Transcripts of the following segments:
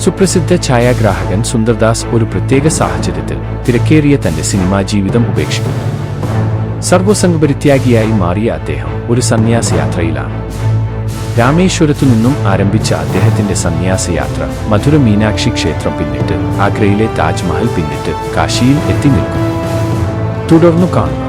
സുപ്രസിദ്ധ ഛായാഗ്രാഹകൻ സുന്ദർദാസ് ഒരു പ്രത്യേക സാഹചര്യത്തിൽ തിരക്കേറിയ തന്റെ സിനിമാ ജീവിതം ഉപേക്ഷിക്കുന്നു. സർവസംഗപരിത്യാഗിയായി മാറിയ അദ്ദേഹം ഒരു സന്യാസയാത്രയിലാണ്. രാമേശ്വരത്തു നിന്നും ആരംഭിച്ച അദ്ദേഹത്തിന്റെ സന്യാസയാത്ര മധുര മീനാക്ഷി ക്ഷേത്രം പിന്നിട്ട് ആഗ്രയിലെ താജ്മഹൽ പിന്നിട്ട് കാശിയിൽ എത്തി നിൽക്കുന്നു. തുടർന്നു കാണുക.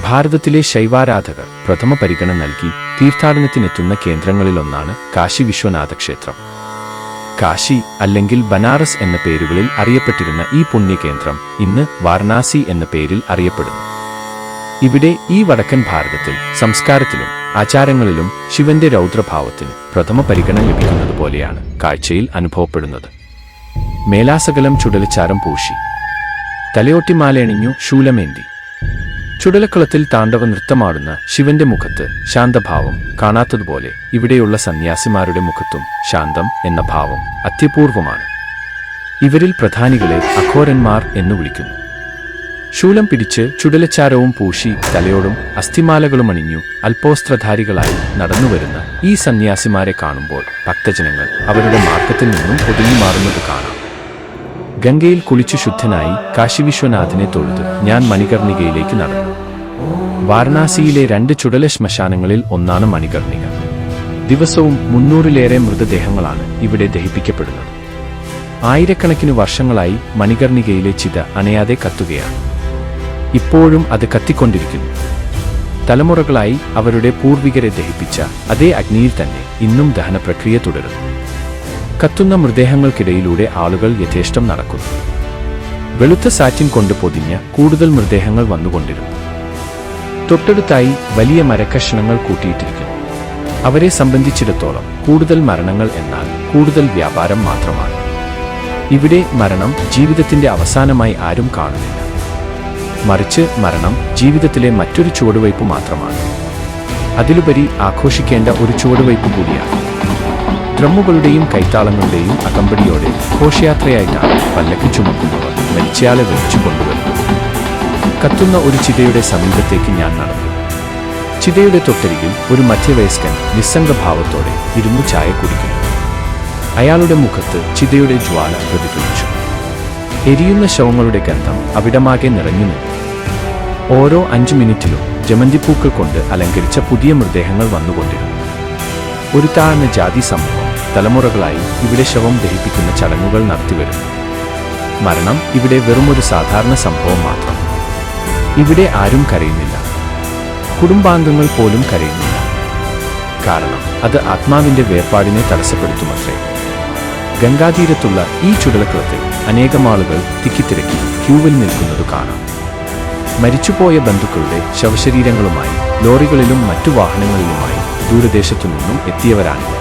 ഭാരതത്തിലെ ശൈവാരാധകർ പ്രഥമ പരിഗണന നൽകി തീർത്ഥാടനത്തിനെത്തുന്ന കേന്ദ്രങ്ങളിലൊന്നാണ് കാശി വിശ്വനാഥ ക്ഷേത്രം. കാശി അല്ലെങ്കിൽ ബനാറസ് എന്ന പേരുകളിൽ അറിയപ്പെട്ടിരുന്ന ഈ പുണ്യകേന്ദ്രം ഇന്ന് വാരണാസി എന്ന പേരിൽ അറിയപ്പെടുന്നു. ഇവിടെ ഈ വടക്കൻ ഭാരതത്തിൽ സംസ്കാരത്തിലും ആചാരങ്ങളിലും ശിവന്റെ രൗദ്രഭാവത്തിന് പ്രഥമ പരിഗണന ലഭിക്കുന്നതുപോലെയാണ് കാഴ്ചയിൽ അനുഭവപ്പെടുന്നത്. മേലാസകലം ചുടലച്ചാരം പൂശി, തലയോട്ടിമാലയണിഞ്ഞു ശൂലമേന്തി, ചുടലക്കളത്തിൽ താണ്ഡവ നൃത്തമാടുന്ന ശിവന്റെ മുഖത്ത് ശാന്തഭാവം കാണാത്തതുപോലെ ഇവിടെയുള്ള സന്യാസിമാരുടെ മുഖത്തും ശാന്തം എന്ന ഭാവം അത്യപൂർവമാണ്. ഇവരിൽ പ്രധാനികളെ അഘോരന്മാർ എന്നു വിളിക്കുന്നു. ശൂലം പിടിച്ച് ചുടലച്ചാരവും പൂശി തലയോടും അസ്ഥിമാലകളുമണിഞ്ഞു അല്പോസ്ത്രധാരികളായി നടന്നുവരുന്ന ഈ സന്യാസിമാരെ കാണുമ്പോൾ ഭക്തജനങ്ങൾ അവരുടെ മാർഗത്തിൽ നിന്നും ഒതുങ്ങി മാറുന്നത് കാണാം. ഗംഗയിൽ കുളിച്ചു ശുദ്ധനായി കാശി വിശ്വനാഥനെ തൊഴുത് ഞാൻ മണികർണികയിലേക്ക് നടന്നു. വാരണാസിയിലെ 2 ചുടല ശ്മശാനങ്ങളിൽ ഒന്നാണ് മണികർണിക. ദിവസവും 300-ലേറെ മൃതദേഹങ്ങളാണ് ഇവിടെ ദഹിപ്പിക്കപ്പെടുന്നത്. ആയിരക്കണക്കിന് വർഷങ്ങളായി മണികർണികയിലെ ചിത അണയാതെ കത്തുകയാണ്. ഇപ്പോഴും അത് കത്തിക്കൊണ്ടിരിക്കുന്നു. തലമുറകളായി അവരുടെ പൂർവികരെ ദഹിപ്പിച്ച അതേ അഗ്നിയിൽ തന്നെ ഇന്നും ദഹനപ്രക്രിയ തുടരുന്നു. കത്തുന്ന മൃതദേഹങ്ങൾക്കിടയിലൂടെ ആളുകൾ യഥേഷ്ടം നടക്കുന്നു. വെളുത്ത സാറ്റിൻ കൊണ്ട് പൊതിഞ്ഞ കൂടുതൽ മൃതദേഹങ്ങൾ വന്നുകൊണ്ടിരുന്നു. തൊട്ടടുത്തായി വലിയ മരക്കഷണങ്ങൾ കൂട്ടിയിട്ടിരിക്കുന്നു. അവരെ സംബന്ധിച്ചിടത്തോളം കൂടുതൽ മരണങ്ങൾ എന്നാൽ കൂടുതൽ വ്യാപാരം മാത്രമാണ്. ഇവിടെ മരണം ജീവിതത്തിന്റെ അവസാനമായി ആരും കാണുന്നില്ല. മറിച്ച് മരണം ജീവിതത്തിലെ മറ്റൊരു ചുവടുവയ്പ് മാത്രമാണ്. അതിലുപരി ആഘോഷിക്കേണ്ട ഒരു ചുവടുവയ്പ് കൂടിയാണ്. ഡ്രമ്മുകളുടെയും കൈത്താളങ്ങളുടെയും അകമ്പടിയോടെ ഘോഷയാത്രയായിട്ടാണ് പല്ലക്ക് ചുമക്കുന്നവർ മരിച്ചയാളെ വലിച്ചു കൊണ്ടുവരുന്നത്. കത്തുന്ന ഒരു ചിതയുടെ സമീപത്തേക്ക് ഞാൻ നടന്നു. ചിതയുടെ തൊട്ടരികിൽ ഒരു മധ്യവയസ്കൻ നിസ്സംഗഭാവത്തോടെ ഇരുന്നു ചായ കുടിക്കുന്നു. അയാളുടെ മുഖത്ത് ചിതയുടെ ജ്വാല പ്രതിഫലിച്ചു. എരിയുന്ന ശവങ്ങളുടെ ഗന്ധം അവിടമാകെ നിറഞ്ഞു നിന്നു. ഓരോ 5 മിനിറ്റിലും ജമന്തിപ്പൂക്കൾ കൊണ്ട് അലങ്കരിച്ച പുതിയ മൃതദേഹങ്ങൾ വന്നുകൊണ്ടിരുന്നു. ഒരു താഴ്ന്ന ജാതി സമൂഹം തലമുറകളായി ഇവിടെ ശവം ദഹിപ്പിക്കുന്ന ചടങ്ങുകൾ നടത്തിവരുന്നു. മരണം ഇവിടെ വെറുമൊരു സാധാരണ സംഭവം മാത്രം. ഇവിടെ ആരും കരയുന്നില്ല. കുടുംബാംഗങ്ങൾ പോലും കരയുന്നില്ല. കാരണം അത് ആത്മാവിന്റെ വേർപാടിനെ തടസ്സപ്പെടുത്തുമത്രേ. ഗംഗാതീരത്തുള്ള ഈ ചുടലക്കുളത്തിൽ അനേകം ആളുകൾ തിക്കിത്തിരക്കി ക്യൂവിൽ നിൽക്കുന്നത് കാണാം. മരിച്ചുപോയ ബന്ധുക്കളുടെ ശവശരീരങ്ങളുമായി ലോറികളിലും മറ്റു വാഹനങ്ങളിലുമായി ദൂരദേശത്തു നിന്നും എത്തിയവരാണിവർ.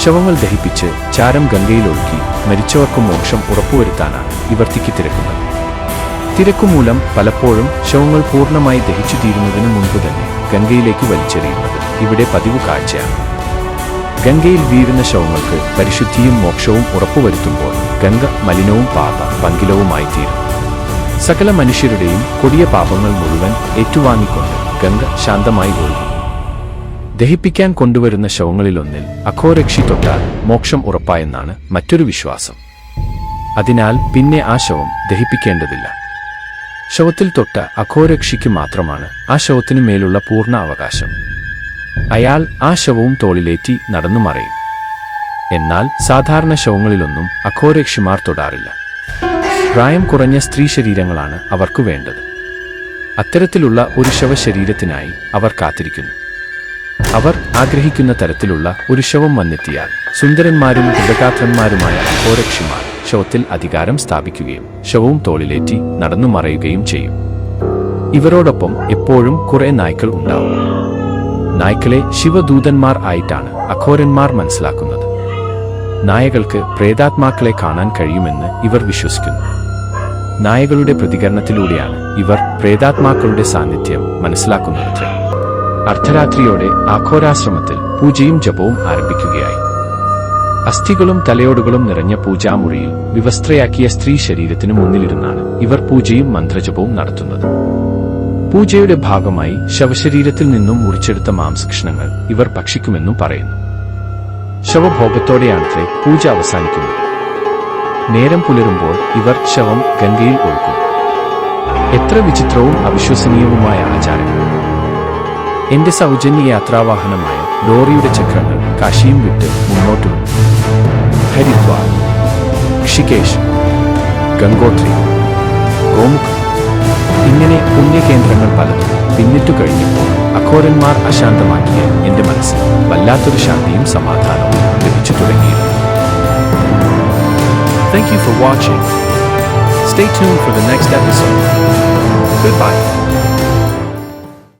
ശവങ്ങൾ ദഹിപ്പിച്ച് ചാരം ഗംഗയിലൊഴുക്കി മരിച്ചവർക്ക് മോക്ഷം ഉറപ്പുവരുത്താനാണ് ഇവർ തിക്കിത്തിരക്കുന്നത്. തിരക്കുമൂലം പലപ്പോഴും ശവങ്ങൾ പൂർണ്ണമായി ദഹിച്ചു തീരുന്നതിന് മുൻപ് തന്നെ ഗംഗയിലേക്ക് വലിച്ചെറിയുന്നത് ഇവിടെ പതിവ് കാഴ്ചയാണ്. ഗംഗയിൽ വീഴുന്ന ശവങ്ങൾക്ക് പരിശുദ്ധിയും മോക്ഷവും ഉറപ്പുവരുത്തുമ്പോൾ ഗംഗ മലിനവും പങ്കിലവുമായി തീരും. സകല മനുഷ്യരുടെയും കൊടിയ പാപങ്ങൾ മുഴുവൻ ഏറ്റുവാങ്ങിക്കൊണ്ട് ഗംഗ ശാന്തമായി ഒഴുകും. ദഹിപ്പിക്കാൻ കൊണ്ടുവരുന്ന ശവങ്ങളിലൊന്നിൽ അഘോരക്ഷി തൊട്ടാൽ മോക്ഷം ഉറപ്പായെന്നാണ് മറ്റൊരു വിശ്വാസം. അതിനാൽ പിന്നെ ആ ശവം ദഹിപ്പിക്കേണ്ടതില്ല. ശവത്തിൽ തൊട്ട അഘോരക്ഷിക്ക് മാത്രമാണ് ആ ശവത്തിനു മേലുള്ള പൂർണ്ണ അവകാശം. അയാൾ ആ ശവവും തോളിലേറ്റി നടന്നു മറയും. എന്നാൽ സാധാരണ ശവങ്ങളിലൊന്നും അഘോരക്ഷിമാർ തൊടാറില്ല. പ്രായം കുറഞ്ഞ സ്ത്രീ ശരീരങ്ങളാണ് അവർക്കു വേണ്ടത്. അത്തരത്തിലുള്ള ഒരു ശവശരീരത്തിനായി അവർ കാത്തിരിക്കുന്നു. അവർ ആഗ്രഹിക്കുന്ന തരത്തിലുള്ള ഒരു ശവം വന്നെത്തിയാൽ സുന്ദരന്മാരും ദൃഢഗാത്രന്മാരുമായ അഘോരക്ഷിമാർ ശവത്തിൽ അധികാരം സ്ഥാപിക്കുകയും ശവവും തോളിലേറ്റി നടന്നു മറയുകയും ചെയ്യും. ഇവരോടൊപ്പം എപ്പോഴും കുറെ നായ്ക്കൾ ഉണ്ടാവും. നായ്ക്കളെ ശിവദൂതന്മാർ ആയിട്ടാണ് അഘോരന്മാർ മനസ്സിലാക്കുന്നത്. നായകൾക്ക് പ്രേതാത്മാക്കളെ കാണാൻ കഴിയുമെന്ന് ഇവർ വിശ്വസിക്കുന്നു. നായകളുടെ പ്രതികരണത്തിലൂടെയാണ് ഇവർ പ്രേതാത്മാക്കളുടെ സാന്നിധ്യം മനസ്സിലാക്കുന്നതത്രേ. അർദ്ധരാത്രിയോടെ ആഘോരാശ്രമത്തിൽ പൂജയും ജപവും ആരംഭിക്കുകയായി. അസ്ഥികളും തലയോടുകളും നിറഞ്ഞ പൂജാമുറിയിൽ വിവസ്ത്രയാക്കിയ സ്ത്രീ ശരീരത്തിനു മുന്നിലിരുന്നാണ് ഇവർ പൂജയും മന്ത്രജപവും നടത്തുന്നത്. പൂജയുടെ ഭാഗമായി ശവശരീരത്തിൽ നിന്നും മുറിച്ചെടുത്ത മാംസകഷ്ണങ്ങൾ ഇവർ ഭക്ഷിക്കുമെന്നും പറയുന്നു. ശവഭോഗത്തോടെയാണത്രേ പൂജ അവസാനിക്കുന്നത്. നേരം പുലരുമ്പോൾ ഇവർ ശവം ഗംഗയിൽ ഒഴുക്കും. എത്ര വിചിത്രവും അവിശ്വസനീയവുമായ ആചാരങ്ങൾ! എന്റെ സൗജന്യ യാത്രാവാഹനമായ ലോറിയുടെ ചക്രങ്ങൾ കാശിയും വിട്ട് മുന്നോട്ടു വന്നു. ഹരിദ്വാർ, ഋഷികേശ്, ഗംഗോത്രി, ഗോമുഖ്, ഇങ്ങനെ പുണ്യകേന്ദ്രങ്ങൾ പലതും പിന്നിട്ടു കഴിഞ്ഞപ്പോൾ അഘോരന്മാർ അശാന്തമാക്കിയ എന്റെ മനസ്സിൽ വല്ലാത്തൊരു ശാന്തിയും സമാധാനവും ലഭിച്ചു തുടങ്ങിയിരുന്നു. Thank you for watching. Stay tuned for the next episode. Goodbye.